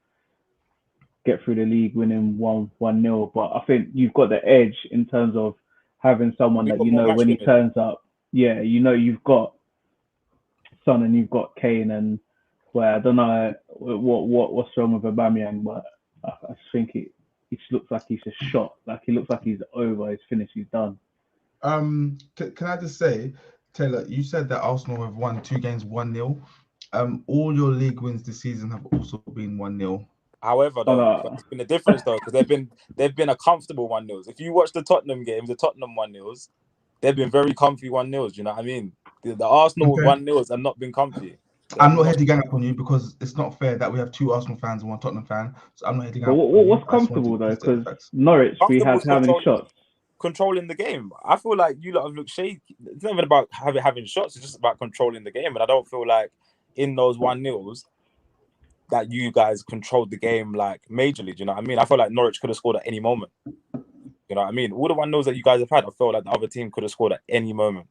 get through the league, winning 1-0. But I think you've got the edge in terms of having someone that when he turns up. Yeah, you've got Son and you've got Kane, and I don't know what's wrong with Aubameyang, but I just think it looks like he's just shot. Like he looks like he's over. He's finished. He's done. Can I just say, Taylor, you said that Arsenal have won 2 games 1-0. All your league wins this season have also been 1-0. However, though, it's been a difference though, because they've been a comfortable 1-0s. If you watch the Tottenham games, the Tottenham 1-0s, they've been very comfy 1-0s. You know what I mean? The Arsenal 1-0s have not been comfy. I'm not here to gang up on you, because it's not fair that we have 2 Arsenal fans and 1 Tottenham fan. So I'm not here to gang up on you. What's comfortable though? Because Norwich, we had how many shots? Controlling the game. I feel like you lot have looked shaky. It's not even about having shots. It's just about controlling the game. And I don't feel like in those 1-0s, that you guys controlled the game like majorly. Do you know what I mean? I feel like Norwich could have scored at any moment. You know what I mean? All the 1-0s that you guys have had, I felt like the other team could have scored at any moment.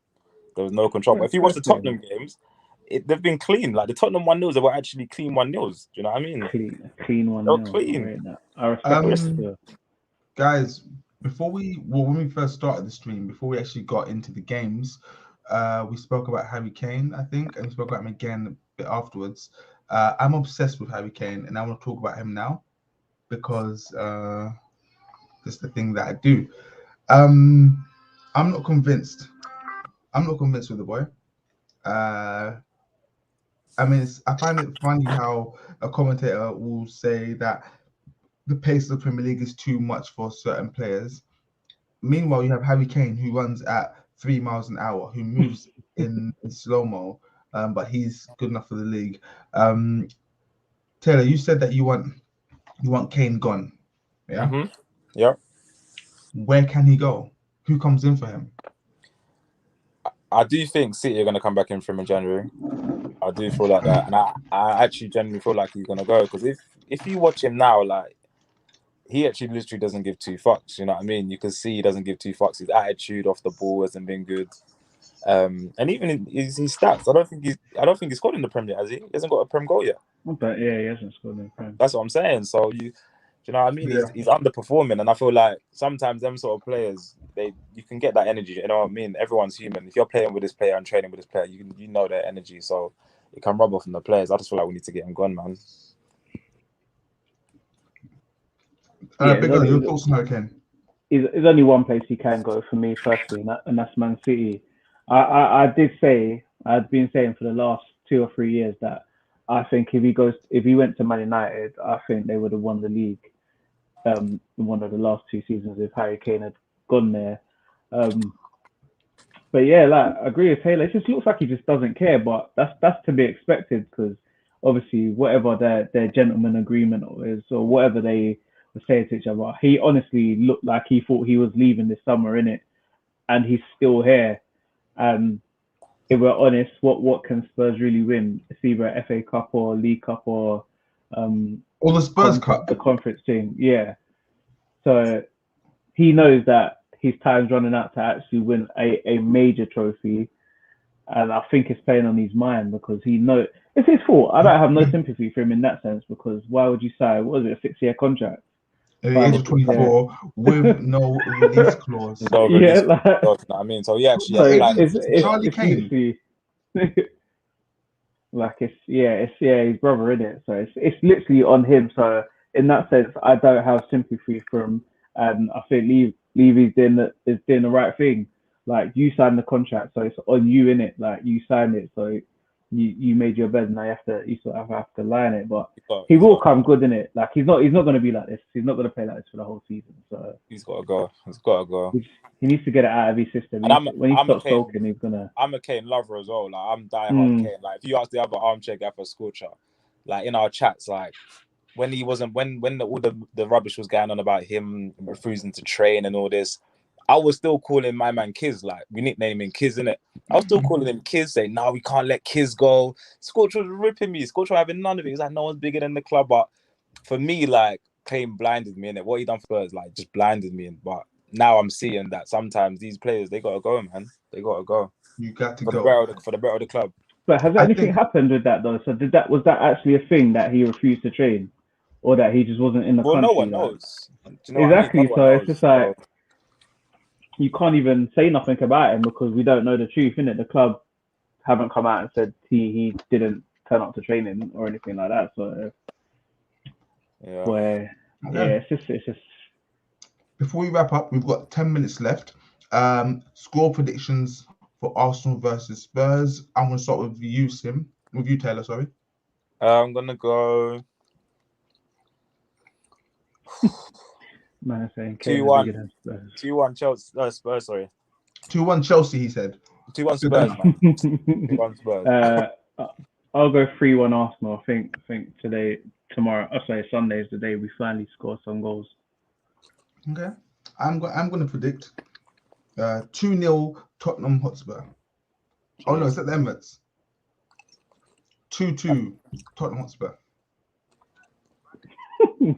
There was no control. But if you watch the Tottenham games, they've been clean. Like the Tottenham 1-0s, they were actually clean 1-0s. Do you know what I mean? Clean 1-0. Clean. I respect it. Guys, when we first started the stream, before we actually got into the games, we spoke about Harry Kane, I think, and we spoke about him again a bit afterwards. I'm obsessed with Harry Kane, and I want to talk about him now because that's the thing that I do. I'm not convinced. I'm not convinced with the boy. I mean, I find it funny how a commentator will say that the pace of the Premier League is too much for certain players. Meanwhile, you have Harry Kane who runs at 3 miles an hour, who moves in slow-mo, but he's good enough for the league. Taylor, you said that you want Kane gone. Yeah? Mm-hmm. Yeah. Where can he go? Who comes in for him? I do think City are going to come back in for him in January. I do feel like that. And I actually genuinely feel like he's going to go. Because if you watch him now, like, he actually literally doesn't give 2 fucks. You know what I mean? You can see he doesn't give 2 fucks. His attitude off the ball hasn't been good. And even in his stats, I don't think he's scored in the Premier League, has he? He hasn't got a Prem goal yet. But yeah, he hasn't scored in the Prem. That's what I'm saying. So do you know what I mean? Yeah. He's underperforming, and I feel like sometimes them sort of players, you can get that energy. You know what I mean? Everyone's human. If you're playing with this player and training with this player, you know their energy, so it can rub off on the players. I just feel like we need to get him gone, man. Big on your thoughts on Hurricane. There's only one place he can go for me personally, and that's Man City. I'd been saying for the last 2 or 3 years that I think if he went to Man United, I think they would have won the league. In one of the last 2 seasons if Harry Kane had gone there. But yeah, like I agree with Taylor. It just looks like he just doesn't care, but that's to be expected because obviously whatever their gentleman agreement is or whatever they were saying to each other, he honestly looked like he thought he was leaving this summer, innit? And he's still here. And if we're honest, what can Spurs really win? It's either an FA Cup or League Cup or the Spurs Cup, the conference team. Yeah. So he knows that his time's running out to actually win a major trophy, and I think it's playing on his mind because he knows it's his fault. I don't have no sympathy for him in that sense because why would you sign? What was it, a 6-year contract? At the age of 24 with no release clause. No release clause, you know what I mean? So yeah, actually, it's Charlie Kane. Like it's his brother, isn't it? So it's literally on him. So in that sense, I don't have sympathy for him, and I think Levy's doing the right thing. Like you signed the contract, so it's on you, innit? Like you signed it, so you made your bed, and you sort of have to lie in it. But he will come good, innit? Like he's not going to be like this. He's not going to play like this for the whole season. So he's got to go. He's got to go. He needs to get it out of his system. When he stops sulking, he's gonna. I'm a Kane lover as well. Like I'm diehard Kane. Like if you ask the other Armchair Gaffers culture, like in our chats, like when he wasn't when all the rubbish was going on about him refusing to train and all this, I was still calling my man Kiz. Like we nickname him Kiz, innit? I was still calling him Kiz, saying, "No, we can't let Kiz go." Scorch was ripping me. Scorch was having none of it. He's like, "No one's bigger than the club." But for me, like Kane blinded me, innit? What he done first, like just blinded me. But now I'm seeing that sometimes these players, they gotta go, man. They gotta go. You got to go for the better of the club. But has anything happened with that though? So was that actually a thing that he refused to train, or that he just wasn't in the country? No one knows. Do you know exactly. What I mean? So it's just like you can't even say nothing about him because we don't know the truth, innit? The club haven't come out and said he didn't turn up to training or anything like that. So it's just. Before we wrap up, we've got 10 minutes left. Score predictions for Arsenal versus Spurs. I'm going to start with you, Sim. With you, Taylor, sorry. I'm going to go 2-1. 2-1 Chelsea. Spurs, sorry. 2-1 Chelsea, he said. 2-1 Spurs, man. 2-1 Spurs. I'll go 3-1 Arsenal. I think Sunday is the day we finally score some goals. Okay, I'm going to predict 2-0 Tottenham Hotspur. Oh no, it's at the Emirates. 2-2 Tottenham Hotspur.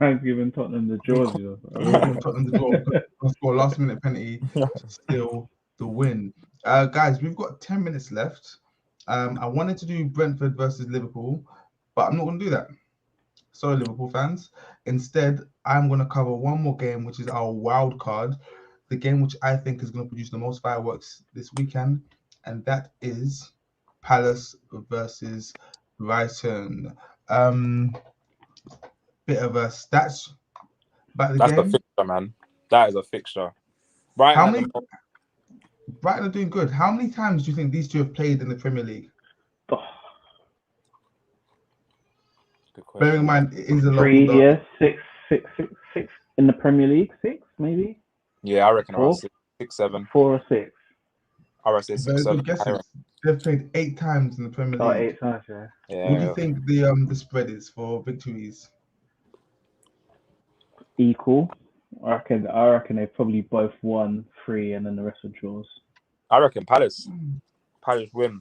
Man's giving Tottenham the draws. Tottenham the draw. Score last minute penalty to steal the win. Guys, we've got 10 minutes left. I wanted to do Brentford versus Liverpool, but I'm not going to do that. Sorry, Liverpool fans. Instead, I'm going to cover one more game, which is our wild card, the game which I think is going to produce the most fireworks this weekend, and that is Palace versus Brighton. Bit of a stats about the game. That's the fixture, man. That is a fixture. Brighton Brighton are doing good. How many times do you think these two have played in the Premier League? Bearing in mind, it is a lot. 3 years, six in the Premier League. 6, maybe. Yeah, I reckon around 6, 7. 4 or 6. I reckon 6, 7. They've played 8 times in the Premier League. 8 times, yeah. What do you think the spread is for victories? Equal. I reckon they probably both won 3 and then the rest were draws. I reckon Palace. Palace win.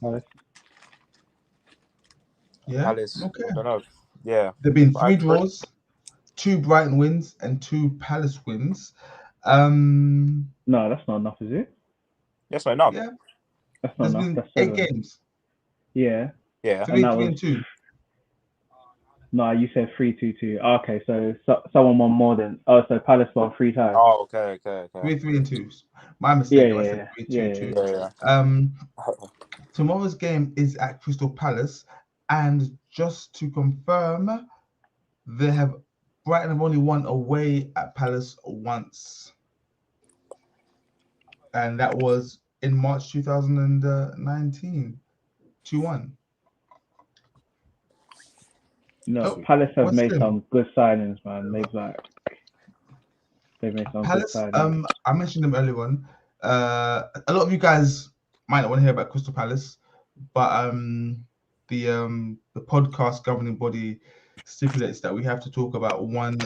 Yeah. Palace. Okay. I don't know. Yeah. There've been 3 draws, 2 Brighton wins, and 2 Palace wins. No, that's not enough, is it? That's not enough. Yeah. That's not enough. Been That's 8 7 games. Yeah. Yeah. 3 and 2. No, you said 3-2-2. Okay, so someone won more than. So Palace won 3 times. Oh, okay. 3 and 2. My mistake. Yeah, I said 3-2-2. Yeah. Tomorrow's game is at Crystal Palace, and just to confirm, Brighton have only won away at Palace once, and that was in March 2019, 2-1. No, Palace have made some good signings, man. They've made some Palace, good signings. I mentioned them earlier on. A lot of you guys might not want to hear about Crystal Palace, but the podcast governing body stipulates that we have to talk about one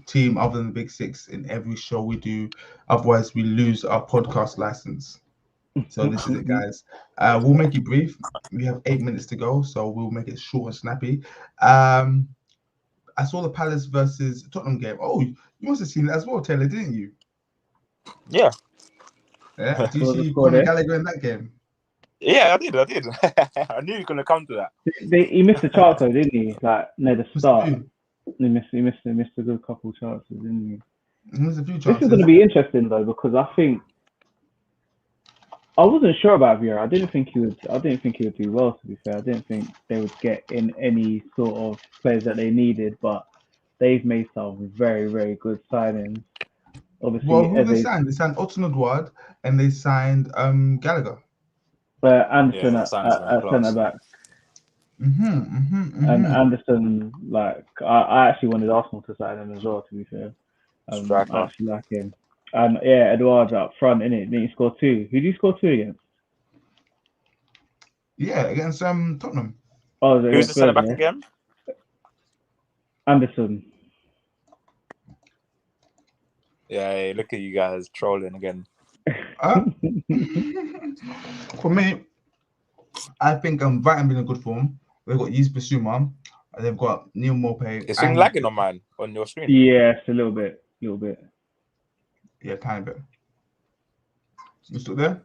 team other than the Big Six in every show we do. Otherwise, we lose our podcast license. So this is it, guys. We'll make it brief. We have 8 minutes to go, so we'll make it short and snappy. I saw the Palace versus Tottenham game. Oh, you must have seen it as well, Taylor, didn't you? Yeah. Yeah. Do you see Conor Gallagher in that game? Yeah, I did. I knew you were gonna come to that. He missed a chance though, didn't he? Like near the start. He missed a good couple chances, didn't he? He missed a few chances. This is gonna be interesting though, because I wasn't sure about Vieira. I didn't think he would do well, to be fair. I didn't think they would get in any sort of players that they needed, but they've made some very, very good signings. Obviously, well, who they signed? They signed Oxlade-Chamberlain and they signed Gallagher. Anderson at centre back. And Anderson, I actually wanted Arsenal to sign him as well, to be fair. I actually like him. And yeah, Edouard's up front, innit? Then he scored 2. Who did he score 2 against? Yeah, against Tottenham. Oh, who's the centre back again? Anderson. Yeah, look at you guys trolling again. For me, I think Brighton been in good form. They've got Yves Bissouma, and they've got Neil Maupay. It's been lagging on your screen. Yes, a little bit. Yeah, tiny bit. You still there?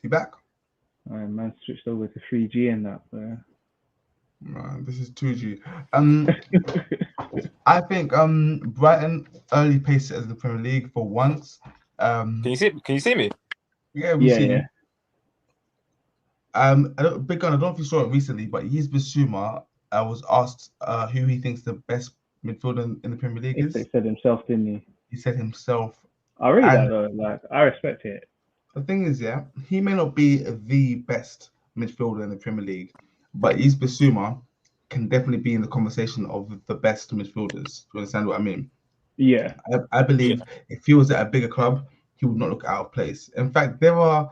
You back? All right, man, switched over to 3G and that. Man, this is 2G. I think Brighton early pace setters in the Premier League for once. Can you see me? Yeah, we see you. Big Gun, I don't know if you saw it recently, but Yves Bissouma was asked who he thinks the best midfielder in the Premier League is. He said himself, didn't he? He said himself. I read that though. I respect it. The thing is, yeah, he may not be the best midfielder in the Premier League, but Yves Bissouma can definitely be in the conversation of the best midfielders. Do you understand what I mean? Yeah. I believe if he was at a bigger club, he would not look out of place. In fact, there are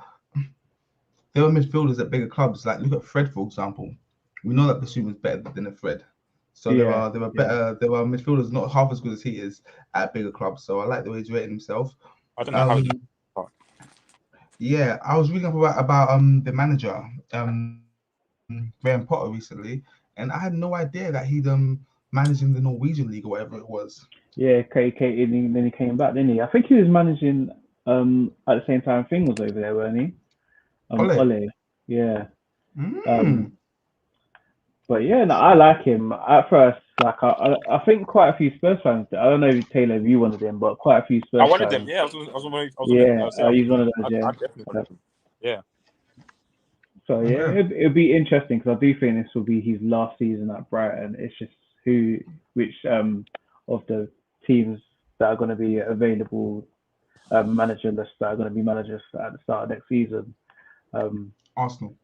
midfielders at bigger clubs. Like look at Fred, for example. We know that Bissouma is better than a Fred. So there are midfielders not half as good as he is at bigger clubs. So I like the way he's rating himself. I don't know how. Yeah, I was reading up about the manager, Graham Potter recently, and I had no idea that he'd managing the Norwegian league or whatever it was. Yeah, then he came back, didn't he? I think he was managing at the same time Thing was over there, weren't he? Ole. Yeah. But yeah, no, I like him. At first, like I think quite a few Spurs fans. I don't know if Taylor, if you wanted him, but quite a few Spurs. I wanted fans, him. Yeah, he's one of those. Yeah, I definitely wanted him. Yeah. So yeah, it'll be interesting because I do think this will be his last season at Brighton. It's just which of the teams that are going to be available manager lists that are going to be managers at the start of next season. Arsenal.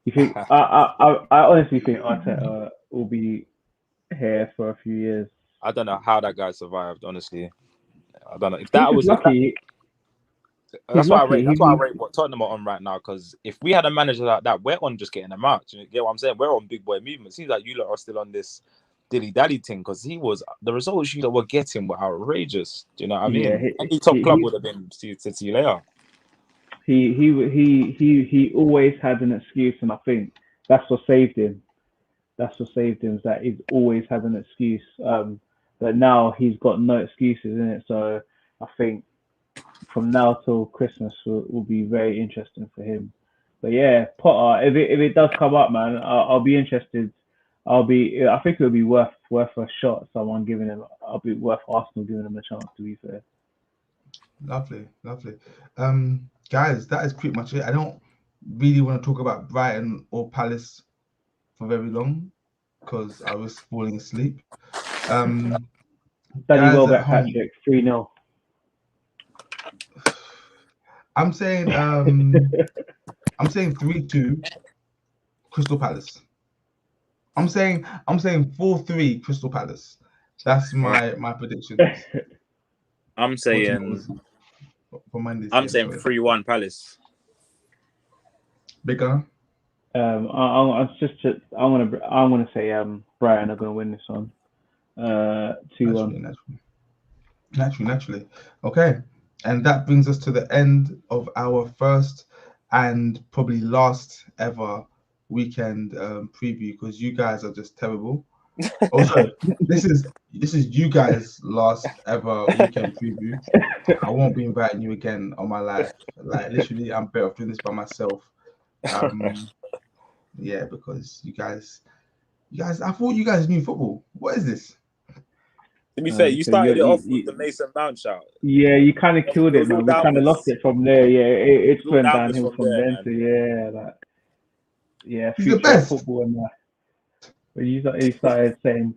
You think? I honestly think Arteta will be here for a few years. I don't know how that guy survived. Honestly, I don't know if that was lucky. That's why I rate what Tottenham are on right now. Because if we had a manager like that, we're on just getting them out. You get what I'm saying? We're on big boy movement. Seems like you lot are still on this dilly dally thing. Because the results you lot were getting were outrageous. Do you know what I mean? Yeah, any top club would have been see you later. He always had an excuse, and I think that's what saved him. That's what saved him. Is that he's always had an excuse. But now he's got no excuses in it. So I think from now till Christmas will be very interesting for him. But yeah, Potter, if it does come up, man, I'll be interested. I think it'll be worth a shot. Someone giving him. I'll be worth Arsenal giving him a chance. To be fair. Lovely. Guys, that is pretty much it. I don't really want to talk about Brighton or Palace for very long because I was falling asleep. Danny Welbeck Patrick 3-0. I'm saying 3-2 Crystal Palace. I'm saying 4-3 Crystal Palace. That's my prediction. I'm saying 3-1 Palace. Bigger. I'm gonna say Brighton are gonna win this one. 2-1. Naturally. Okay. And that brings us to the end of our first and probably last ever weekend preview because you guys are just terrible. Also, this is you guys' last ever weekend preview. I won't be inviting you again on my life. Like literally, I'm better off doing this by myself. Yeah, because you guys, I thought you guys knew football. What is this? To be fair, you started it off with the Mason Mount shout. Yeah, you kind of killed it, man. We kind of lost it from there. Yeah, it's went downhill from there. He's the best. Football and that. When you started saying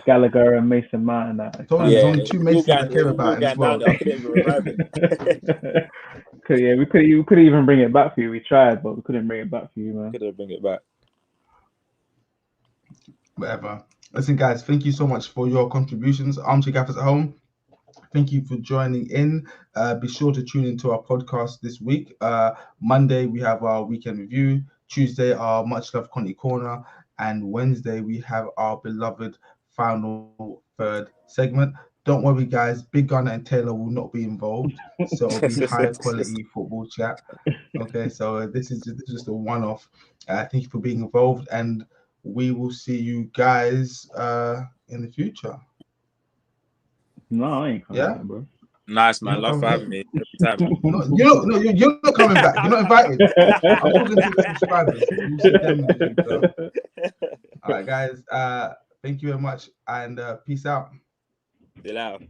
Gallagher and Mason Mount and that. There's only two Masons I care about as well. Yeah, we couldn't even bring it back for you. We tried, but we couldn't bring it back for you, man. Couldn't bring it back. Whatever. Listen, guys, thank you so much for your contributions. Armchair Gaffers at home. Thank you for joining in. Be sure to tune into our podcast this week. Monday, we have our weekend review. Tuesday, our much loved Conti Corner. And Wednesday, we have our beloved final third segment. Don't worry, guys. Big Gunner and Taylor will not be involved. So it'll be high quality football chat. Okay, so this is just a one-off. Thank you for being involved. And we will see you guys in the future. No, I ain't coming back, bro. Nice, man. Love for having me. Every time. You're not coming back. You're not invited. I'm talking to the subscribers. All right, guys. Thank you very much, and peace out. Chill out.